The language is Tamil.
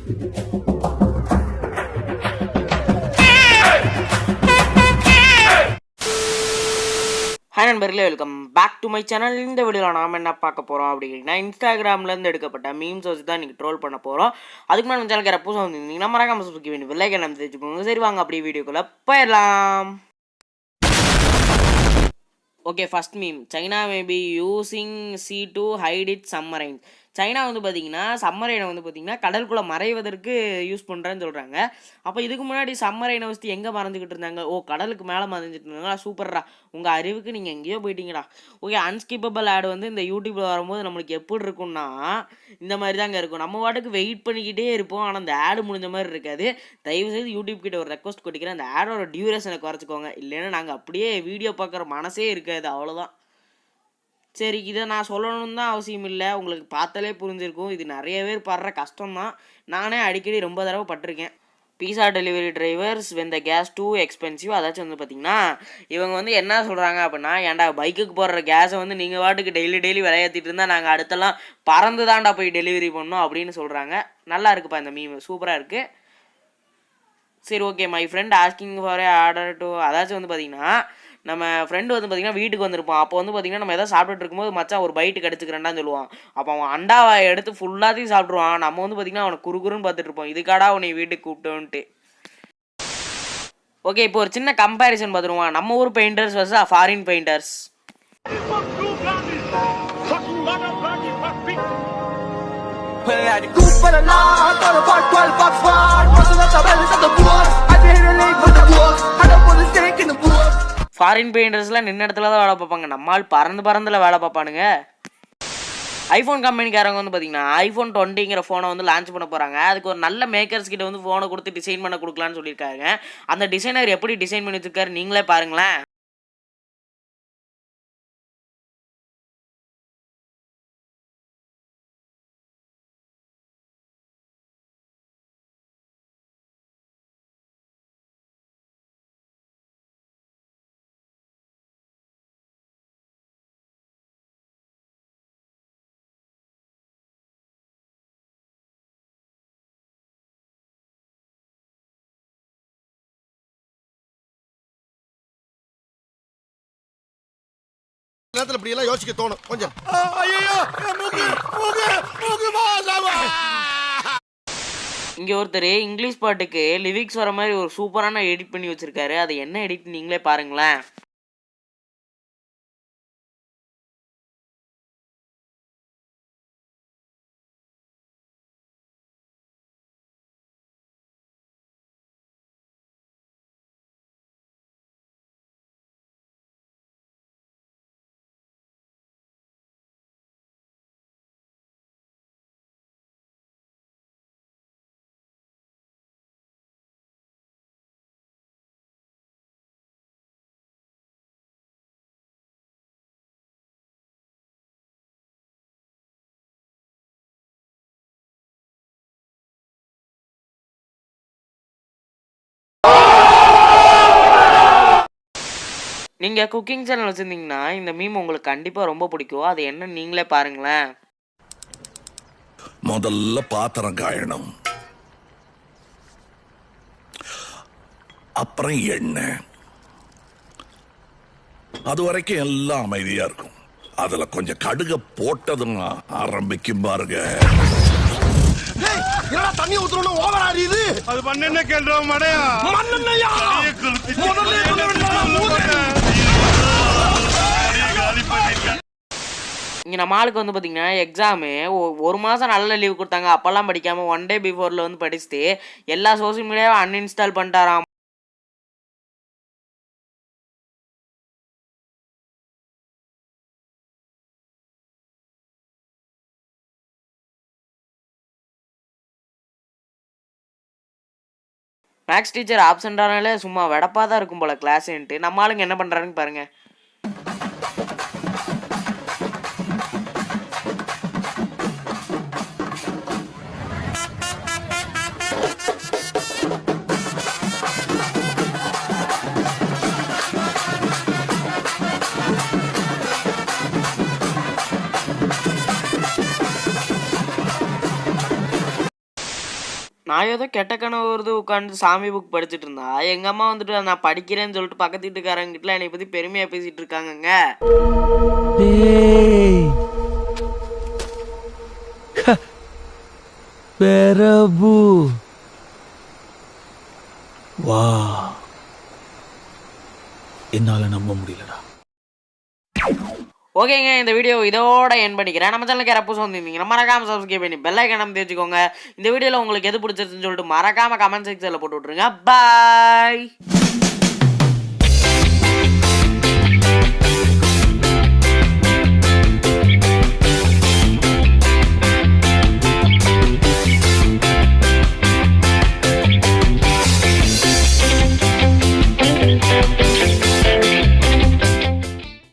ஹாய் நண்பர்களே, welcome back to my channel. இந்த வீடியோவில் நாம் என்ன பார்க்க போகிறோம் அப்படின்னா, இன்ஸ்டாகிராம்லேருந்து எடுக்கப்பட்ட மீம்ஸ் வச்சு தான் இன்றைக்கி ட்ரோல் பண்ண போகிறோம். அதுக்கு முன்னாடி நம்ம சேனலுக்கு யாராவது புதுசாக வந்திருந்தீங்கன்னா மறக்காம சப்ஸ்கிரைப் பண்ணி வெள்ளைக்கை நம்ம தெரிஞ்சுக்கோங்க. சரி வாங்க அப்படியே வீடியோக்குள்ளே போயிடலாம். Okay, first meme. China maybe using sea to hide it summer rain. China வந்து பார்த்திங்கன்னா சம்மர் ரெயினை வந்து பார்த்திங்கன்னா கடலுக்குள்ளே மறைவதற்கு யூஸ் பண்ணுறேன்னு சொல்கிறாங்க. அப்போ இதுக்கு முன்னாடி சம்மர் ரெயினை வச்சு எங்கே மறைஞ்சிக்கிட்டு இருந்தாங்க? ஓ, கடலுக்கு மேலே மறைஞ்சிட்டு இருந்தாங்களா? சூப்பர்ரா, உங்கள் அறிவுக்கு நீங்கள் எங்கேயோ போயிட்டீங்களா. ஓகே, அன்ஸ்கிப்பபிள் ஆட் வந்து இந்த யூடியூப்பில் வரும்போது நம்மளுக்கு எப்படி இருக்கும்னா இந்த மாதிரி தாங்க இருக்கும். நம்ம வாட்டுக்கு வெயிட் பண்ணிக்கிட்டே இருப்போம், ஆனால் அந்த ஆடு முடிஞ்ச மாதிரி இருக்காது. தயவுசெய்து யூடியூப் கிட்ட ஒரு ரெக்வஸ்ட் கொடுக்கிறேன், அந்த ஆடோட டியூரேஷனை குறைச்சிக்கோங்க. இல்லைன்னா நாங்கள் அப்படியே வீடியோ பார்க்குற மனசே இருக்காது, அவ்வளோதான். சரி, இதை நான் சொல்லணும்னு தான் அவசியம் இல்லை, உங்களுக்கு பார்த்தாலே புரிஞ்சிருக்கும். இது நிறைய பேர் படுற கஷ்டம்தான், நானே அடிக்கடி ரொம்ப தடவை பட்டிருக்கேன். Pizza delivery drivers when the gas too expensive. அதாச்சும் வந்து பார்த்திங்கன்னா இவங்க வந்து என்ன சொல்கிறாங்க அப்படின்னா, ஏன்டா பைக்குக்கு போடுற கேஸை வந்து நீங்கள் வாட்டுக்கு டெய்லி விளையாற்றிட்டு இருந்தால் நாங்கள் அடுத்தெல்லாம் பறந்து தாண்டா போய் டெலிவரி பண்ணோம் அப்படின்னு சொல்கிறாங்க. நல்லா இருக்குப்பா இந்த மீம், சூப்பராக இருக்குது. சரி, okay. My friend asking for A order to. அதாச்சும் வந்து பார்த்திங்கன்னா நம்ம ஃப்ரெண்டு வந்து பார்த்திங்கன்னா வீட்டுக்கு வந்திருப்போம். அப்போ வந்து பார்த்திங்கன்னா நம்ம எதாவது சாப்பிட்டுட்டு இருக்கும்போது மச்சான் ஒரு பைட்டு கடிச்சிக்கிறேன்டான்னு சொல்லுவான். அப்போ அவன் அண்டாவை எடுத்து ஃபுல்லாத்தையும் சாப்பிட்ருவான். நம்ம வந்து பார்த்திங்கன்னா அவனை குறுகுறுன்னு பார்த்துட்டு இருப்போம், இதுக்காடா அவனை வீட்டுக்கு கூப்பிட்டோன்ட்டு. ஓகே, இப்போ ஒரு சின்ன கம்பேரிசன் பார்த்துருவான். நம்ம ஊர் painters versus foreign painters. Foreign பெயிண்டர்ஸ்லாம் நின்ன இடத்துல தான் வேலை பார்ப்பாங்க, நம்மால் பறந்துல வேலை பார்ப்பானுங்க. ஐஃபோன் கம்பெனிக்காரங்க வந்து பார்த்தீங்கன்னா ஐஃபோன் 20ங்கிற ஃபோனை வந்து லான்ச் பண்ண போகிறாங்க. அதுக்கு ஒரு நல்ல மேக்கர்ஸ் கிட்ட வந்து ஃபோனை கொடுத்து டிசைன் பண்ண கொடுக்கலான்னு சொல்லியிருக்காங்க. அந்த டிசைனர் எப்படி டிசைன் பண்ணி வச்சிருக்காரு நீங்களே பாருங்களேன். நேரத்துல இப்படி எல்லாம் யோசிக்க தோணும் கொஞ்சம். இங்க ஒருத்தர் இங்கிலீஷ் பாட்டுக்கு லிரிக்ஸ் வர மாதிரி ஒரு சூப்பரான எடிட் பண்ணி வச்சிருக்காரு. அது என்ன எடிட் நீங்களே பாருங்களேன். நீங்கள் குக்கிங் சேனல் வச்சுருந்தீங்கன்னா இந்த மீம் உங்களுக்கு கண்டிப்பாக ரொம்ப பிடிக்கும். அது என்ன நீங்களே பாருங்களேன். முதல்ல பாத்திரம் காயணும், அப்புறம் எண்ணெய், அது வரைக்கும் எல்லாம் அமைதியா இருக்கும். அதுல கொஞ்சம் கடுக போட்டதும் ஆரம்பிக்கும் பாருங்க. தண்ணி ஊத்துறோம் ஓவர் ஆறியுது. அது மண்ணெண்ண கேள்றோம் மடையா மண்ணெண்ணையா இங்கே நம்ம ஆளுக்கு வந்து பார்த்தீங்கன்னா எக்ஸாமு ஒரு மாதம் நல்ல லீவ் கொடுத்தாங்க. அப்போல்லாம் படிக்காமல் 1 day பிஃபோரில் வந்து படிச்சுட்டு எல்லா சோஷியல் மீடியாவும் அன்இன்ஸ்டால் பண்ணிட்டாராம். மேக்ஸ் டீச்சர் ஆப்சென்ட் ஆனாலே சும்மா வெடப்பாக தான் இருக்கும் போல் கிளாஸுன்ட்டு. நம்ம ஆளுங்க என்ன பண்ணுறாருன்னு பாருங்கள். நான் ஏதோ கெட்ட கனவு வருது உட்காந்து சாமி புக் படிச்சுட்டு இருந்தா எங்க அம்மா வந்துட்டு நான் படிக்கிறேன்னு சொல்லிட்டு பக்கத்து வீட்டுக்காரங்கிட்ட என்னை பத்தி பெருமையா பேசிட்டு இருக்காங்கங்க. பிரபு வா, என்னால நம்ப முடியலடா. ஓகேங்க, இந்த வீடியோ இதோட என் பண்ணிக்கிறேன். நம்ம சேனலுக்கு யாராவது புதுசா வந்திருந்தீங்கன்னா மறக்காம சப்ஸ்கிரைப் பண்ணி பெல் ஐகான் அமைத்து வச்சுக்கோங்க. இந்த வீடியோல உங்களுக்கு எது பிடிச்சிருச்சுன்னு சொல்லிட்டு மறக்காம கமெண்ட் செக்ஷன்ல போட்டு விட்டுருங்க. பாய்.